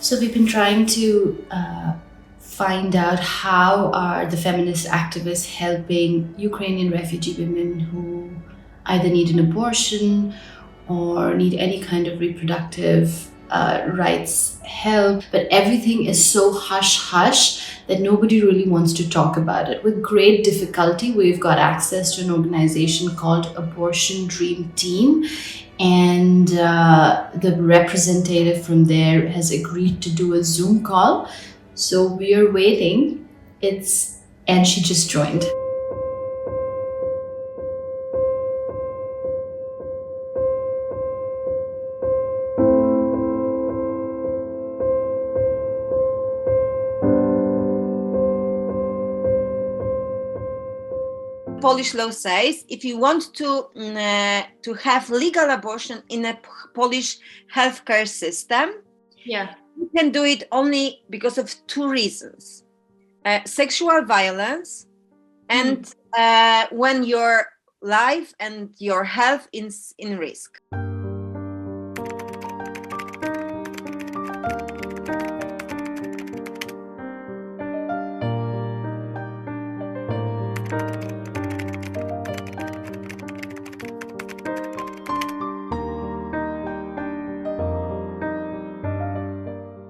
So we've been trying to find out how are the feminist activists helping Ukrainian refugee women who either need an abortion or need any kind of reproductive rights help. But everything is so hush hush that nobody really wants to talk about it. With great difficulty, we've got access to an organization called Abortion Dream Team, and the representative from there has agreed to do a Zoom call. So we are waiting. And she just joined. Polish law says if you want to have legal abortion in a Polish healthcare system, you can do it only because of two reasons: sexual violence and when your life and your health is in risk.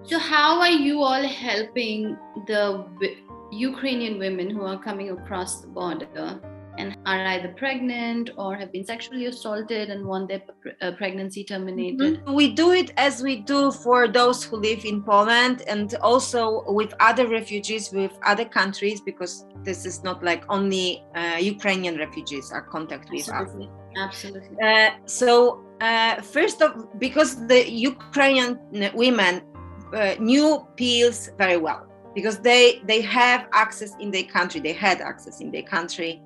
So how are you all helping the Ukrainian women who are coming across the border and are either pregnant or have been sexually assaulted and want their pregnancy terminated? We do it as we do for those who live in Poland, and also with other refugees with other countries, because this is not like only Ukrainian refugees are contact with us. Absolutely. First of, because the Ukrainian women knew pills very well, because they have access in their country, they had access in their country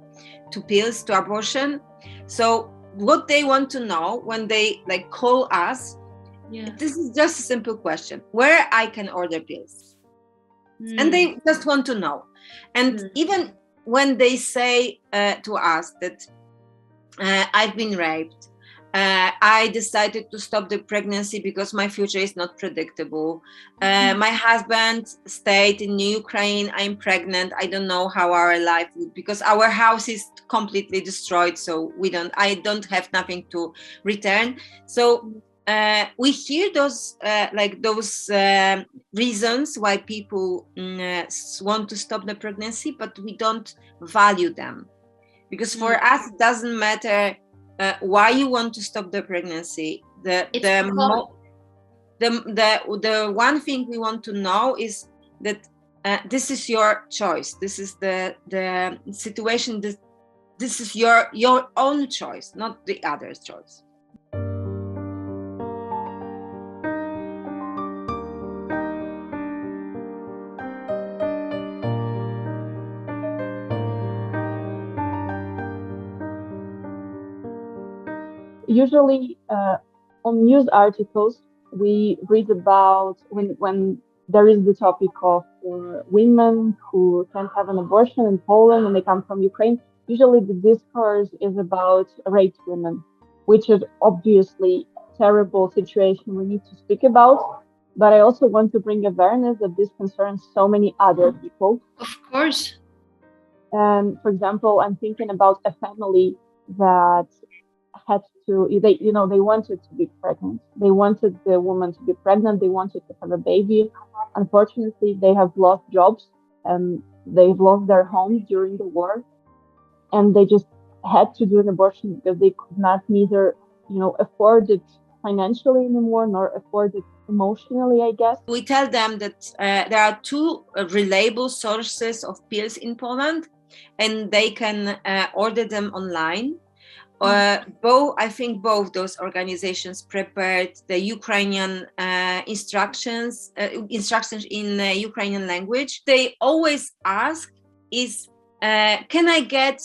to pills, to abortion. So what they want to know when they like call us, this is just a simple question: where I can order pills. And they just want to know. And even when they say to us that I've been raped, I decided to stop the pregnancy because my future is not predictable. My husband stayed in Ukraine. I'm pregnant. I don't know how our life would, because our house is completely destroyed. So I don't have nothing to return. So we hear those reasons why people want to stop the pregnancy, but we don't value them, because for us it doesn't matter why you want to stop the pregnancy. The one thing we want to know is that this is your choice. This is the situation. This is your own choice, not the other's choice. Usually on news articles, we read about when there is the topic of women who can't have an abortion in Poland and they come from Ukraine. Usually the discourse is about raped women, which is obviously a terrible situation we need to speak about. But I also want to bring awareness that this concerns so many other people. Of course. And for example, I'm thinking about a family that had to, they wanted to be pregnant. They wanted the woman to be pregnant. They wanted to have a baby. Unfortunately, they have lost jobs and they've lost their homes during the war. And they just had to do an abortion because they could not neither, afford it financially anymore, nor afford it emotionally, I guess. We tell them that there are two reliable sources of pills in Poland, and they can order them online. I think both those organizations prepared the Ukrainian instructions in Ukrainian language. They always ask can I get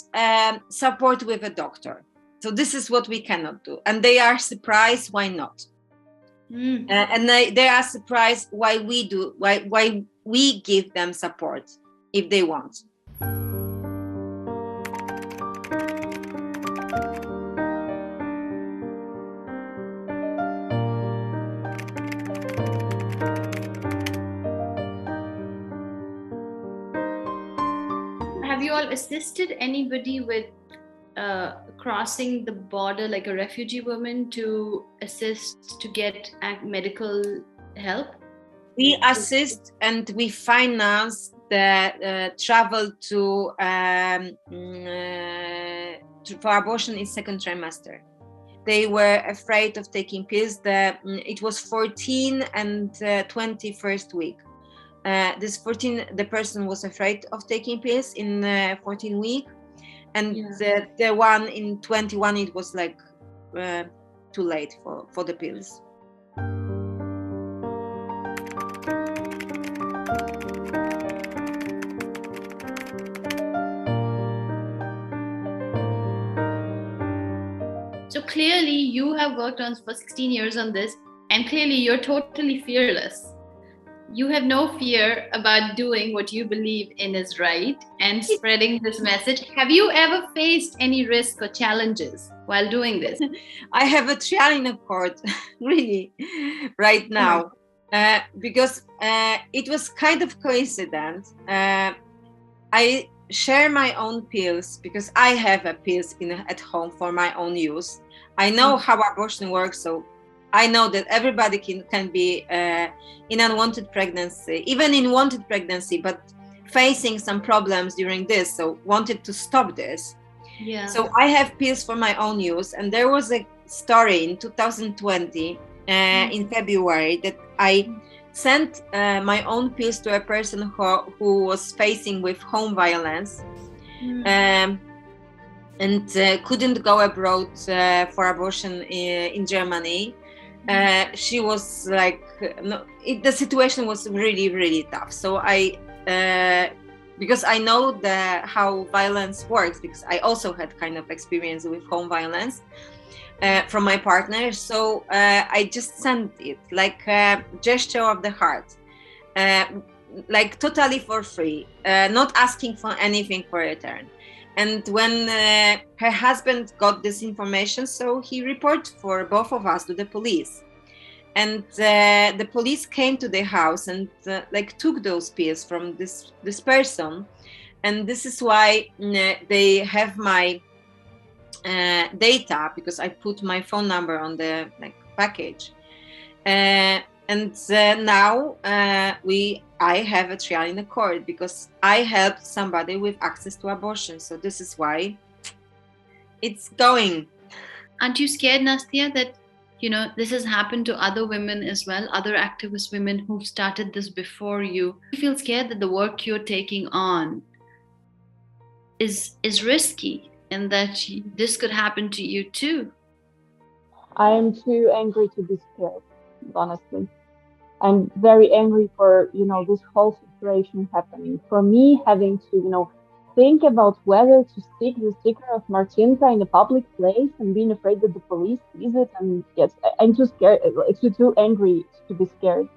support with a doctor? So this is what we cannot do. And they are surprised why not. And they are surprised why we give them support if they want. assisted anybody with crossing the border, like a refugee woman, to assist to get medical help? We assist and we finance the travel for abortion in second trimester. They were afraid of taking pills. It was 14 and 21st week. The person was afraid of taking pills in 14 week, and the one in 21, it was like too late for the pills. So clearly you have worked on for 16 years on this, and clearly you're totally fearless. You have no fear about doing what you believe in is right and spreading this message. Have you ever faced any risk or challenges while doing this? I have a trial in a court, really, right now, because it was kind of coincidence. I share my own pills because I have a pills at home for my own use. I know how abortion works, so I know that everybody can be in unwanted pregnancy, even in wanted pregnancy, but facing some problems during this, so wanted to stop this. Yeah. So I have pills for my own use, and there was a story in 2020 in February that I sent my own pills to a person who was facing with home violence and couldn't go abroad for abortion in Germany. She was like, the situation was really, really tough. So because I know how violence works, because I also had kind of experience with home violence from my partner. So I just sent it like a gesture of the heart, like totally for free, not asking for anything for return. And when her husband got this information, so he reported for both of us to the police. And the police came to the house and took those pills from this person. And this is why they have my data, because I put my phone number on the package. Now I have a trial in the court because I helped somebody with access to abortion. So this is why it's going. Aren't you scared, Nastya, that this has happened to other women as well, other activist women who've started this before you? You feel scared that the work you're taking on is risky and that this could happen to you too? I'm too angry to be scared, honestly. I'm very angry for, this whole situation happening. For me, having to, think about whether to stick the sticker of Martynka in a public place and being afraid that the police sees it. And yes, I'm too scared. It's too angry to be scared.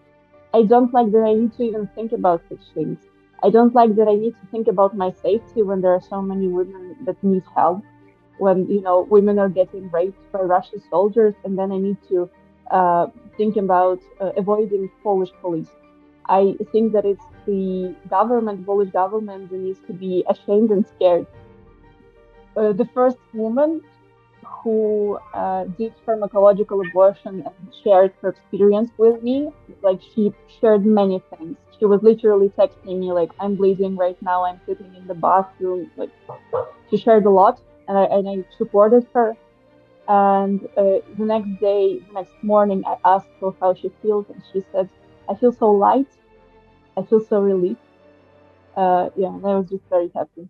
I don't like that I need to even think about such things. I don't like that I need to think about my safety when there are so many women that need help. When, women are getting raped by Russian soldiers, and then I need to think about avoiding Polish police. I think that it's the Polish government, that needs to be ashamed and scared. The first woman who did pharmacological abortion and shared her experience with me, she shared many things. She was literally texting me I'm bleeding right now, I'm sitting in the bathroom. She shared a lot, and I supported her. And the next morning, I asked her how she feels, and she said, "I feel so light. I feel so relieved." I was just very happy.